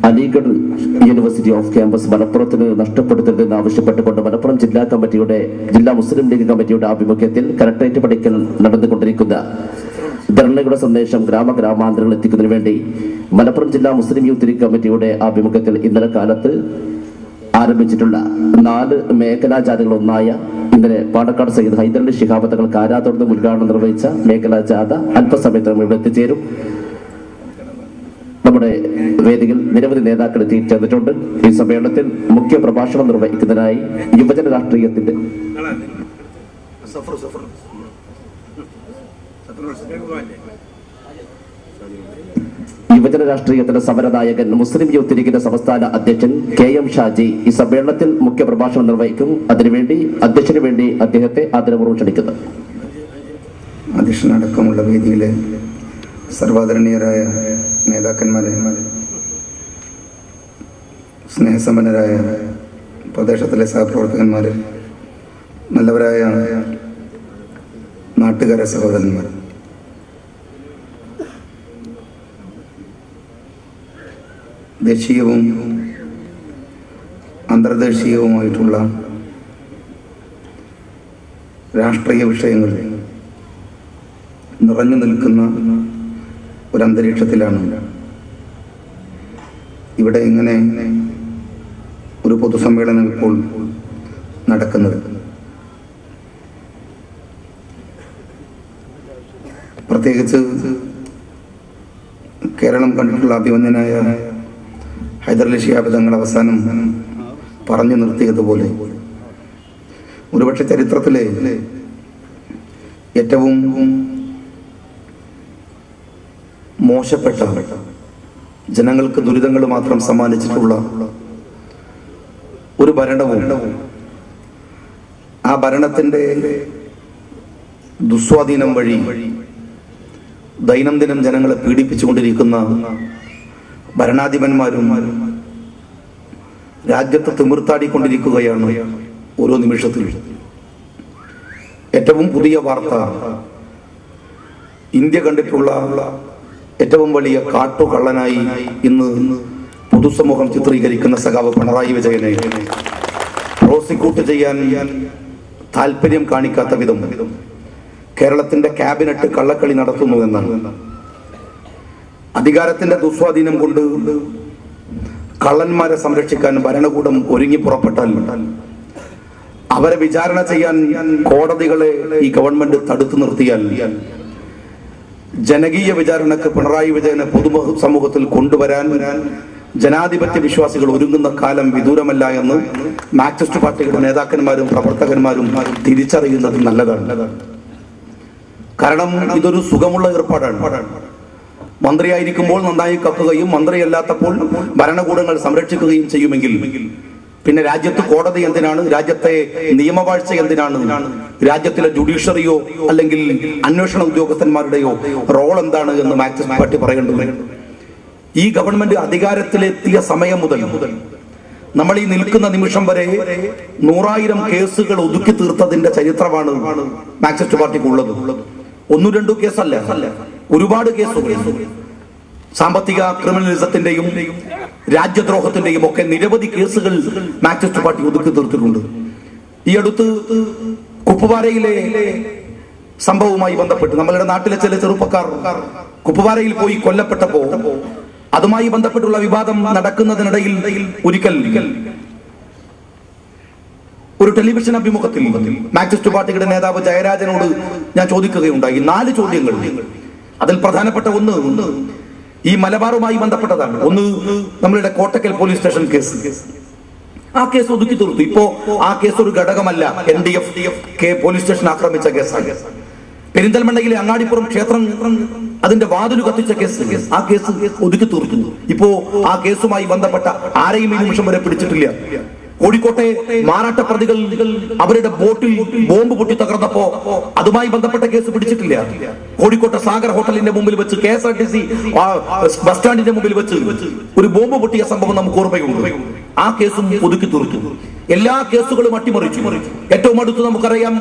Aligarh university off campus മലപ്പുറത്തിന് നഷ്ടപ്പെടുത്തരുതെന്ന് ആവശ്യപ്പെട്ടുകൊണ്ട് മലപ്പുറം ജില്ലാ മുസ്ലിം league കമ്മിറ്റിയുടെ ആഭിമുഖ്യത്തിൽ കലക്ടറേറ്റ് പടിക്കൽ നടന്നുകൊണ്ടിരിക്കുന്ന ധർണയുടെ സന്ദേശം ഗ്രാമാന്തരങ്ങളിൽ എത്തിക്കുന്നതിന് വേണ്ടി മലപ്പുറം ജില്ലാ മുസ്ലിം യൂത്ത് ലീഗ് കമ്മിറ്റിയുടെ ആഭിമുഖ്യത്തിൽ ഇന്നലെ കാലത്ത് ആരംഭിച്ചിട്ടുള്ള 4 മേഖലാ ജാഥകളൊന്നായ ഇന്നലെ പാണക്കാട് സയ്യിദ് ഹൈദരലി ശിഹാബ് തങ്ങൾ കാരാത്തോട് ഉദ്ഘാടനം നിർവഹിച്ച മേഖലാ ജാഥ അല്പസമയത്ത് ഇവിടെ എത്തിച്ചേരും. നമ്മുടെ വേദിയിൽ നിരവധി നേതാക്കൾ എത്തിച്ചേർന്നിട്ടുണ്ട്. ഈ സമ്മേളനത്തിൽ മുഖ്യ പ്രഭാഷണം നിർവഹിക്കുന്നതിനായി യുവജന രാഷ്ട്രീയത്തിന്റെ സമരനായകൻ മുസ്ലിം യൂത്ത് ലീഗിന്റെ സംസ്ഥാന അധ്യക്ഷൻ KM ഷാജി ഈ സമ്മേളനത്തിൽ മുഖ്യ പ്രഭാഷണം നിർവഹിക്കും. അതിനുവേണ്ടി അധ്യക്ഷന് വേണ്ടി അദ്ദേഹത്തെ ആദരപൂർവ്വം ക്ഷണിക്കുന്നു. അധ്യക്ഷനടക്കമുള്ള വേദിയിലെ സർവാദരണീയരായ നേതാക്കന്മാരെ, സ്നേഹസമ്പന്നരായ പ്രദേശത്തിലെ സഹപ്രവർത്തകന്മാർ, നല്ലവരായ നാട്ടുകാരെ സഹോദരന്മാർ, ദേശീയവും അന്തർദേശീയവുമായിട്ടുള്ള രാഷ്ട്രീയ വിഷയങ്ങൾ നിറഞ്ഞു നിൽക്കുന്ന ഒരന്തരീക്ഷത്തിലാണ് ഇവിടെ ഇങ്ങനെ ഒരു പൊതുസമ്മേളനം ഇപ്പോൾ നടക്കുന്നത്. പ്രത്യേകിച്ച് കേരളം കണ്ടിട്ടുള്ള അഭിമന്യനായ ഹൈദരലി ശിഹാബ് തങ്ങൾ അവസാനം പറഞ്ഞു നിർത്തിയതുപോലെ ഒരുപക്ഷെ ചരിത്രത്തിലെ ഏറ്റവും മോശപ്പെട്ട, ജനങ്ങൾക്ക് ദുരിതങ്ങൾ മാത്രം സമ്മാനിച്ചിട്ടുള്ള ഒരു ഭരണവും ആ ഭരണത്തിന്റെ ദുസ്വാധീനം വഴി ദൈനംദിനം ജനങ്ങളെ പീഡിപ്പിച്ചുകൊണ്ടിരിക്കുന്ന ഭരണാധിപന്മാരും രാജ്യത്ത് തിമിർത്താടിക്കൊണ്ടിരിക്കുകയാണ് ഓരോ നിമിഷത്തിലും. ഏറ്റവും പുതിയ വാർത്ത, ഇന്ത്യ കണ്ടിട്ടുള്ള ഏറ്റവും വലിയ കാട്ടുകള്ളനായി ഇന്ന് പൊതുസമൂഹം ചിത്രീകരിക്കുന്ന സഖാവ് പിണറായി വിജയനെ പ്രോസിക്യൂട്ട് ചെയ്യാൻ താല്പര്യം കാണിക്കാത്ത വിധം കേരളത്തിന്റെ ക്യാബിനറ്റ് കള്ളക്കളി നടത്തുന്നു എന്നാണ്. അധികാരത്തിന്റെ ദുസ്വാധീനം കൊണ്ട് കള്ളന്മാരെ സംരക്ഷിക്കാൻ ഭരണകൂടം ഒരുങ്ങി പുറപ്പെട്ടാൽ അവരെ വിചാരണ ചെയ്യാൻ കോടതികളെ ഈ ഗവൺമെന്റ് തടുത്തു നിർത്തിയാൽ ജനകീയ വിചാരണക്ക് പിണറായി വിജയനെ പൊതുസമൂഹത്തിൽ കൊണ്ടുവരാൻ ജനാധിപത്യ വിശ്വാസികൾ ഒരുങ്ങുന്ന കാലം വിദൂരമല്ല എന്ന് മാർക്സിസ്റ്റ് പാർട്ടിയുടെ നേതാക്കന്മാരും പ്രവർത്തകന്മാരും തിരിച്ചറിയുന്നത് നല്ലതാണ്. കാരണം ഇതൊരു സുഖമുള്ള ഏർപ്പാടാണ്. മന്ത്രിയായിരിക്കുമ്പോൾ നന്നായി കക്കുകയും മന്ത്രിയല്ലാത്തപ്പോൾ ഭരണകൂടങ്ങൾ സംരക്ഷിക്കുകയും ചെയ്യുമെങ്കിൽ പിന്നെ രാജ്യത്ത് കോടതി എന്തിനാണ്? രാജ്യത്തെ നിയമവാഴ്ച എന്തിനാണ്? രാജ്യത്തിലെ ജുഡീഷ്യറിയോ അല്ലെങ്കിൽ അന്വേഷണ ഉദ്യോഗസ്ഥന്മാരുടെയോ റോൾ എന്താണ് എന്ന് മാർക്സിസ്റ്റ് പാർട്ടി പറയേണ്ടത്. ഈ ഗവൺമെന്റ് അധികാരത്തിലെത്തിയ സമയം മുതൽ നമ്മൾ ഈ നിൽക്കുന്ന നിമിഷം വരെ 100,000 കേസുകൾ ഒതുക്കി തീർത്തതിന്റെ ചരിത്രമാണ് മാർക്സിസ്റ്റ് പാർട്ടിക്കുള്ളത്. 1-2 കേസല്ല, ഒരുപാട് കേസുകൾ. സാമ്പത്തിക ക്രിമിനലിസത്തിന്റെയും രാജ്യദ്രോഹത്തിന്റെയും ഒക്കെ നിരവധി കേസുകൾ മാർക്സിസ്റ്റ് പാർട്ടി ഒതുക്കി തീർത്തിട്ടുണ്ട്. ഈ അടുത്ത് കുപ്വാരയിലെ സംഭവവുമായി ബന്ധപ്പെട്ട് നമ്മളുടെ നാട്ടിലെ ചില ചെറുപ്പക്കാർ കുപ്വാരയിൽ പോയി കൊല്ലപ്പെട്ടപ്പോ അതുമായി ബന്ധപ്പെട്ടുള്ള വിവാദം നടക്കുന്നതിനിടയിൽ ഒരിക്കൽ ഒരു ടെലിവിഷൻ അഭിമുഖത്തിൽ മാർക്സിസ്റ്റ് പാർട്ടിയുടെ നേതാവ് ജയരാജനോട് ഞാൻ ചോദിക്കുകയുണ്ടായി 4 ചോദ്യങ്ങൾ. അതിൽ പ്രധാനപ്പെട്ട ഒന്ന് ഈ മലബാറുമായി ബന്ധപ്പെട്ടതാണ്. ഒന്ന് നമ്മളുടെ കോട്ടക്കൽ പോലീസ് സ്റ്റേഷൻ കേസ്. ആ കേസ് ഒതുക്കി തീർത്തു. ഇപ്പോ ആ കേസ് ഒരു ഘടകമല്ല. NDF പോലീസ് സ്റ്റേഷൻ ആക്രമിച്ച കേസാണ്. പെരിന്തൽമണ്ണയിലെ അങ്ങാടിപ്പുറം ക്ഷേത്രം അതിന്റെ വാതിൽ കത്തിച്ച കേസ്, ആ കേസ് ഒതുക്കി തീർത്തു. ഇപ്പോ ആ കേസുമായി ബന്ധപ്പെട്ട ആരെയും ഈ നിമിഷം വരെ പിടിച്ചിട്ടില്ല. കോഴിക്കോട്ടെ മാറാട്ട പ്രതികൾ അവരുടെ ബോട്ടിൽ ബോംബ് പൊട്ടി തകർന്നപ്പോ അതുമായി ബന്ധപ്പെട്ട കേസ് പിടിച്ചിട്ടില്ല. കോഴിക്കോട്ടെ സാഗർ ഹോട്ടലിന്റെ മുമ്പിൽ വെച്ച് KSRTC ബസ് സ്റ്റാൻഡിന്റെ മുമ്പിൽ വെച്ച് ഒരു ബോംബ് പൊട്ടിയ സംഭവം നമുക്ക് ഓർമ്മയുണ്ട്. ആ കേസും ഒതുക്കി തീർത്തു. എല്ലാ കേസുകളും അട്ടിമറിച്ചു. ഏറ്റവും അടുത്ത് നമുക്കറിയാം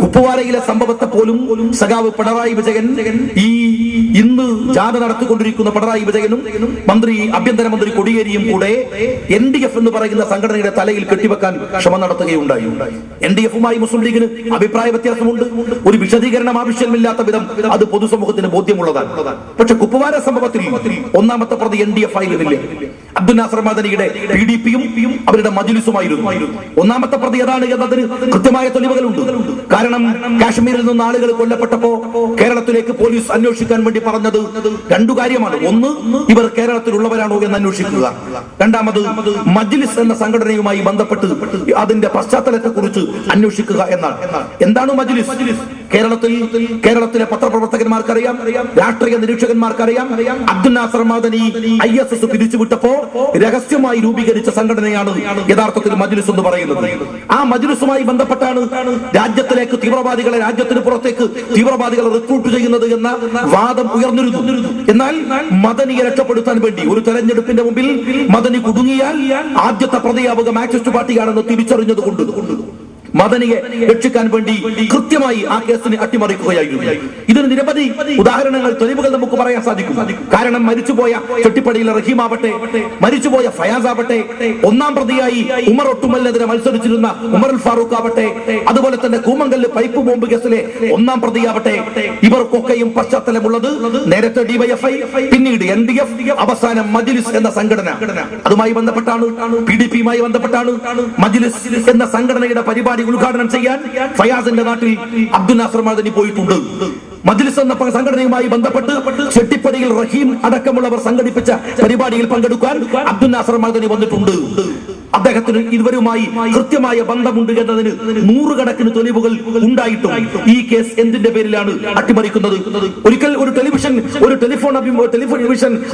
കുപ്പവാരയിലെ സംഭവത്തെ പോലും സഖാവ് പിണറായി വിജയൻ, ഈ ഇന്ന് ജാഥ നടത്തിക്കൊണ്ടിരിക്കുന്ന പിണറായി വിജയനും മന്ത്രി ആഭ്യന്തരമന്ത്രി കോടിയേരിയും കൂടെ NDF എന്ന് പറയുന്ന സംഘടനയുടെ തലയിൽ കെട്ടിവെക്കാൻ ശ്രമം നടത്തുകയുണ്ടായി. NDFുമായി മുസ്ലിം ലീഗിന് അഭിപ്രായ വ്യത്യാസമുണ്ട്. ഒരു വിശദീകരണം ആവശ്യമില്ലാത്ത വിധം അത് പൊതുസമൂഹത്തിന് ബോധ്യമുള്ളതാണ്. പക്ഷെ കുപ്പവാര സംഭവത്തിൽ ഒന്നാമത്തെ പ്രതി NDF ആയിരുന്നില്ല, അബ്ദുൽ നാസർ മദനിയുടെ PDPയും അവരുടെ മജ്ലിസുമായിരുന്നു. ഒന്നാമത്തെ പ്രതി ഏതാണ് എന്നതിന് കൃത്യമായ തെളിവുകളുണ്ട്. കാരണം കാശ്മീരിൽ നിന്ന് ആളുകൾ കൊല്ലപ്പെട്ടപ്പോ കേരളത്തിലേക്ക് പോലീസ് അന്വേഷിക്കാൻ വേണ്ടി പറഞ്ഞത് രണ്ടു കാര്യമാണ്. ഒന്ന്, ഇവർ കേരളത്തിലുള്ളവരാണോ എന്ന് അന്വേഷിക്കുക. രണ്ടാമത്, മജ്ലിസ് എന്ന സംഘടനയുമായി ബന്ധപ്പെട്ട് അതിന്റെ പശ്ചാത്തലത്തെ കുറിച്ച് അന്വേഷിക്കുക എന്നാണ്. എന്താണ് മജ്ലിസ്? കേരളത്തിലെ പത്രപ്രവർത്തകന്മാർക്കറിയാം, രാഷ്ട്രീയ നിരീക്ഷകന്മാർക്കറിയാം, അബ്ദുൽ നാസർ മദനി ISS പിരിച്ചുവിട്ടപ്പോ രഹസ്യമായി രൂപീകരിച്ച സംഘടനയാണ് യഥാർത്ഥത്തിൽ മജ്ലിസ് എന്ന് പറയുന്നത്. ആ മജ്ലിസുമായി ബന്ധപ്പെട്ടാണ് രാജ്യത്തിലേക്ക് തീവ്രവാദികളെ, രാജ്യത്തിന് പുറത്തേക്ക് തീവ്രവാദികളെ റിക്രൂട്ട് ചെയ്യുന്നത് എന്ന വാദം ഉയർന്നിരുന്നു. എന്നാൽ മദനിയെ രക്ഷപ്പെടുത്താൻ വേണ്ടി ഒരു തെരഞ്ഞെടുപ്പിന്റെ മുമ്പിൽ മദനി കുടുങ്ങിയാൽ ആദ്യത്തെ പ്രതിയാവുക മാർക്സിസ്റ്റ് പാർട്ടിയാണെന്ന് തിരിച്ചറിഞ്ഞതുകൊണ്ട് മദനിയെ രക്ഷിക്കാൻ വേണ്ടി കൃത്യമായി ആ കേസിനെ അട്ടിമറിക്കുകയായിരുന്നു. ഇതിന് നിരവധി ഉദാഹരണങ്ങൾ, തെളിവുകൾ നമുക്ക് പറയാൻ സാധിക്കും. കാരണം മരിച്ചുപോയ ചെട്ടിപ്പടിയിലെ റഹീം ആവട്ടെ, മരിച്ചുപോയ ഫയാസ് ആവട്ടെ, ഒന്നാം പ്രതിയായി ഉമർ ഒട്ടുമലിനെതിരെ മത്സരിച്ചിരുന്ന ഉമർ ഫാറൂഖ് ആവട്ടെ, അതുപോലെ തന്നെ കൂമങ്കല്ല് പൈപ്പ് ബോംബ് കേസിലെ ഒന്നാം പ്രതിയാവട്ടെ, ഇവർക്കൊക്കെയും പശ്ചാത്തലമുള്ളത് നേരത്തെ DYFI, പിന്നീട് NDF, അവസാനം മജ്ലിസ് എന്ന സംഘടന. അതുമായി ബന്ധപ്പെട്ടാണ്, PDPയുമായി ബന്ധപ്പെട്ടാണ് മജ്ലിസ് എന്ന സംഘടനയുടെ പരിപാടി ഉദ്ഘാടനം ചെയ്യാൻ ഫയാസിന്റെ നാട്ടിൽ അബ്ദുൽ നാസർ മദനി പോയിട്ടുണ്ട്. മജ്ലിസ് എന്ന സംഘടനയുമായി ബന്ധപ്പെട്ട് ചെട്ടിപ്പടിയിൽ റഹീം അടക്കമുള്ളവർ സംഘടിപ്പിച്ച പരിപാടിയിൽ പങ്കെടുക്കാൻ അബ്ദുൽ നാസർ മദനി വന്നിട്ടുണ്ട്. അദ്ദേഹത്തിന് ഇവരുമായി കൃത്യമായ ബന്ധമുണ്ട് എന്നതിന് നൂറുകണക്കിന് തെളിവുകൾ ഉണ്ടായിട്ടും ഈ കേസ് എന്തിന്റെ പേരിലാണ് അട്ടിമറിക്കുന്നത്? ഒരിക്കൽ ഒരു ടെലിവിഷൻ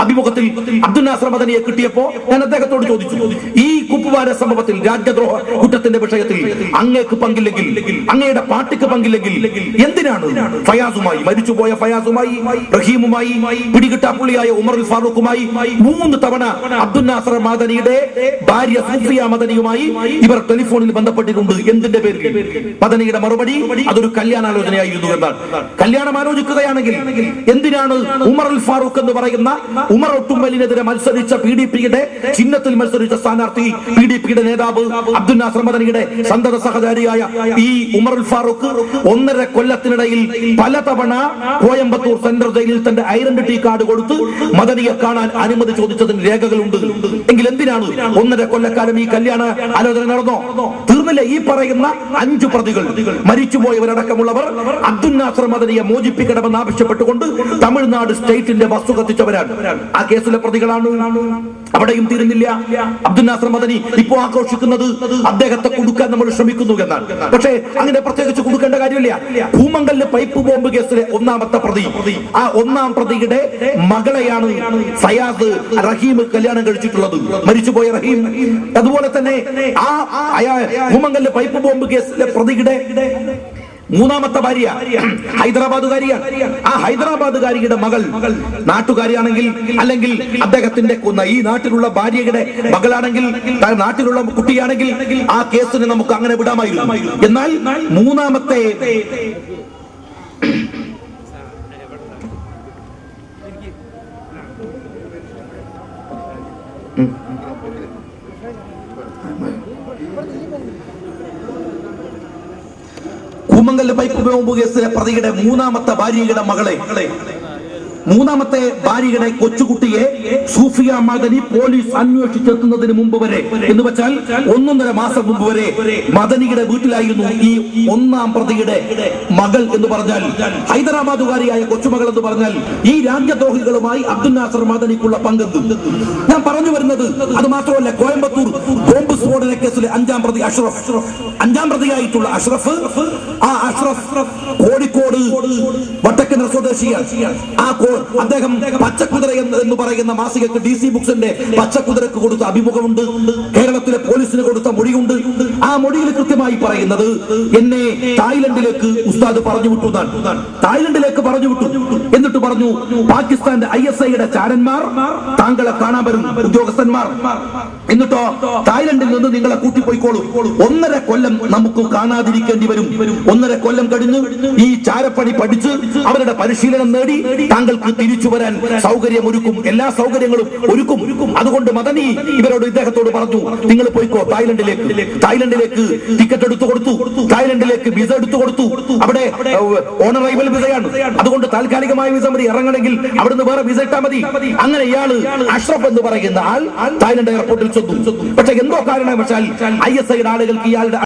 അഭിമുഖത്തിൽ അബ്ദുൽ നാസർ മദനിയെ കിട്ടിയപ്പോ ഞാൻ അദ്ദേഹത്തോട് ചോദിച്ചു, ഈ കുപ്പവാര സംഭവത്തിൽ, രാജ്യദ്രോഹ കുറ്റത്തിന്റെ വിഷയത്തിൽ അങ്ങേക്ക് പങ്കില്ലെങ്കിൽ, അങ്ങയുടെ പാർട്ടിക്ക് പങ്കില്ലെങ്കിൽ എന്തിനാണ് ഫയാസുമായി, മരിച്ചുപോയ ഫയാസുമായി, റഹീമുമായി, പിടികിട്ടാപ്പുള്ളിയായ ഉമർ ഫാറൂഖുമായി 3 തവണ അബ്ദുൽ നാസർ മദനിയുടെ ഭാര്യ മദനിയുമായി ഇവർ ടെലിഫോണിൽ ബന്ധപ്പെട്ടിട്ടുണ്ട്, എന്തിന്റെ പേരിൽ? മദനിയുടെ മറുപടി അതൊരു കല്യാണാലോചനയായിരുന്നു എന്നാണ്. കല്യാണം ആലോചിക്കുകയാണെങ്കിൽ എന്തിനാണ് ഉമർ ഫാറൂഖ് എന്ന് പറയുന്ന ഉമർ ഒട്ടുമലിനെതിരെ മത്സരിച്ച PDPയുടെ ചിഹ്നത്തിൽ മത്സരിച്ച സ്ഥാനാർത്ഥി, PDPയുടെ നേതാവ് അബ്ദുൽ നാസർ മദനിയുടെ സന്തത സഹചാരിയായ ഈ ഉമർ ഫാറൂഖ് 1.5 കൊല്ലത്തിനിടയിൽ പലതവണ കോയമ്പത്തൂർ സെൻട്രൽ ജയിലിൽ തന്റെ ഐഡന്റിറ്റി കാർഡ് കൊടുത്ത് മദനിയെ കാണാൻ അനുമതി ചോദിച്ചതിന് രേഖകളുണ്ട്. എങ്കിൽ എന്തിനാണ് 1.5 കൊല്ലക്കാലം ഈ കല്യാണ ആലോചന നടന്നോ? തീർന്നില്ല. ഈ പറയുന്ന 5 പ്രതികൾ, മരിച്ചുപോയവരടക്കമുള്ളവർ അബ്ദുൽ നാസർ മദനിയെ മോചിപ്പിക്കണമെന്ന് ആവശ്യപ്പെട്ടുകൊണ്ട് തമിഴ്നാട് സ്റ്റേറ്റിന്റെ ബസ് കത്തിച്ചവരാണ്. ആ കേസിലെ പ്രതികളാണ്. അവിടെയും തീരുന്നില്ല. അബ്ദുൽ നാസർ മദനി ഇപ്പോ ആഘോഷിക്കുന്നത് അദ്ദേഹത്തെ കൊടുക്കാൻ നമ്മൾ ശ്രമിക്കുന്നു എന്നാണ്. പക്ഷേ അങ്ങനെ പ്രത്യേകിച്ച് കൊടുക്കേണ്ട കാര്യമില്ല. കൂമങ്കല്ല് പൈപ്പ് ബോംബ് കേസിലെ ഒന്നാമത്തെ പ്രതി, ആ ഒന്നാം പ്രതിയുടെ മകളെയാണ് ഫയാസ് റഹീം കല്യാണം കഴിച്ചിട്ടുള്ളത്, മരിച്ചുപോയ റഹീം. അതുപോലെ തന്നെ ആ കൂമങ്കല്ല് പൈപ്പ് ബോംബ് കേസിലെ പ്രതിയുടെ 3ാമത്തെ ഭാര്യ ഹൈദരാബാദുകാരിയാണ്. ആ ഹൈദരാബാദുകാരിയുടെ മകൾ നാട്ടുകാരിയാണെങ്കിൽ, അല്ലെങ്കിൽ അദ്ദേഹത്തിന്റെ ഈ നാട്ടിലുള്ള ഭാര്യയുടെ മകളാണെങ്കിൽ, നാട്ടിലുള്ള കുട്ടിയാണെങ്കിൽ ആ കേസിന് നമുക്ക് അങ്ങനെ വിടാമായിരുന്നു. എന്നാൽ 3ാമത്തെ കൂമങ്കല്ല് പൈപ്പ് ബോംബ് കേസിലെ പ്രതിയുടെ 3ാമത്തെ ഭാര്യയുടെ മകളെ, 3ാമത്തെ ഭാര്യയുടെ കൊച്ചുകുട്ടിയെ സൂഫിയ മദനി പോലീസ് അന്വേഷിച്ചെത്തുന്നതിന് മുമ്പ് വരെ, എന്ന് വെച്ചാൽ 1.5 മാസം മുമ്പ് വരെ മദനിയുടെ വീട്ടിലായിരുന്നു ഈ 1ാം പ്രതിയുടെ മകൾ എന്ന് പറഞ്ഞാൽ, ഹൈദരാബാദുകാരിയായ കൊച്ചുമകൾ എന്ന് പറഞ്ഞാൽ ഈ രാജ്യദ്രോഹികളുമായി അബ്ദുൽ നാസർ മദനിക്കുള്ള പങ്കെന്ത്? ഞാൻ പറഞ്ഞു വരുന്നത് അത് മാത്രമല്ല. കോയമ്പത്തൂർ ബോംബ് സ്ഫോടന കേസിലെ 5ാം പ്രതി അഷ്റഫ്, 5ാം പ്രതിയായിട്ടുള്ള അഷ്റഫ്, ആ അഷ്റഫ് കോഴിക്കോട് വടക്കൻ ഫോറസ്റ്റ്നർ സ്വദേശിയാണ്. അദ്ദേഹം പച്ചക്കുതിര എന്ന് പറയുന്ന മാസികക്ക് DC ബുക്സിന്റെ പച്ചക്കുതിരക്ക് കൊടുത്ത അഭിമുഖമുണ്ട്. കേരളത്തിലെ പോലീസിന് കൊടുത്ത മൊഴിയുണ്ട്. ആ മൊഴിയിൽ കൃത്യമായി പറയുന്നത് എന്നെ തായ്ലൻഡിലേക്ക് ഉസ്താദ് പറഞ്ഞു വിട്ടു എന്നാണ്. തായ്ലൻഡിലേക്ക് പറഞ്ഞു വിട്ടു. എന്നിട്ട് പറഞ്ഞു പാകിസ്ഥാന്റെ ISIയുടെ ചാരന്മാർ താങ്കളെ കാണാൻ വരും, ഉദ്യോഗസ്ഥന്മാർ. എന്നിട്ടോ തായ്ലൻഡിൽ നിന്ന് നിങ്ങളെ കൂട്ടിപ്പോയിക്കോളൂ. 1.5 കൊല്ലം നമുക്ക് കാണാതിരിക്കേണ്ടി വരും. 1.5 കൊല്ലം കഴിഞ്ഞ് ഈ ചാരപ്പണി പഠിച്ച് അവരുടെ പരിശീലനം നേടി താങ്കൾക്ക് തിരിച്ചു വരാൻ സൗകര്യമൊരുക്കും, എല്ലാ സൗകര്യങ്ങളും ഒരുക്കും. അതുകൊണ്ട് മദനി ഇവരോട് ഇദ്ദേഹത്തോട് പറഞ്ഞു, നിങ്ങൾ പോയിക്കോ തായ്ലൻഡിലേക്ക് ടിക്കറ്റ് എടുത്തു കൊടുത്തു, തായ്ലൻഡിലേക്ക് വിസ എടുത്തു കൊടുത്തു. അവിടെ ഓണറൈവൽ വിസയാണ്. അതുകൊണ്ട് താൽക്കാലികമായ വിസ മതി, ഇറങ്ങണമെങ്കിൽ അവിടുന്ന് വേറെ വിസ ഇട്ടാൽ മതി. അങ്ങനെ ഇയാള് അഷ്റഫ് എന്ന് പറയുന്ന ആൾ തായ്ലൻഡ് എയർപോർട്ടിൽ ചെന്നു. പക്ഷെ എന്തോ കാരണവശാൽ ISIയുടെ ആളുകൾക്ക് ഇയാളുടെ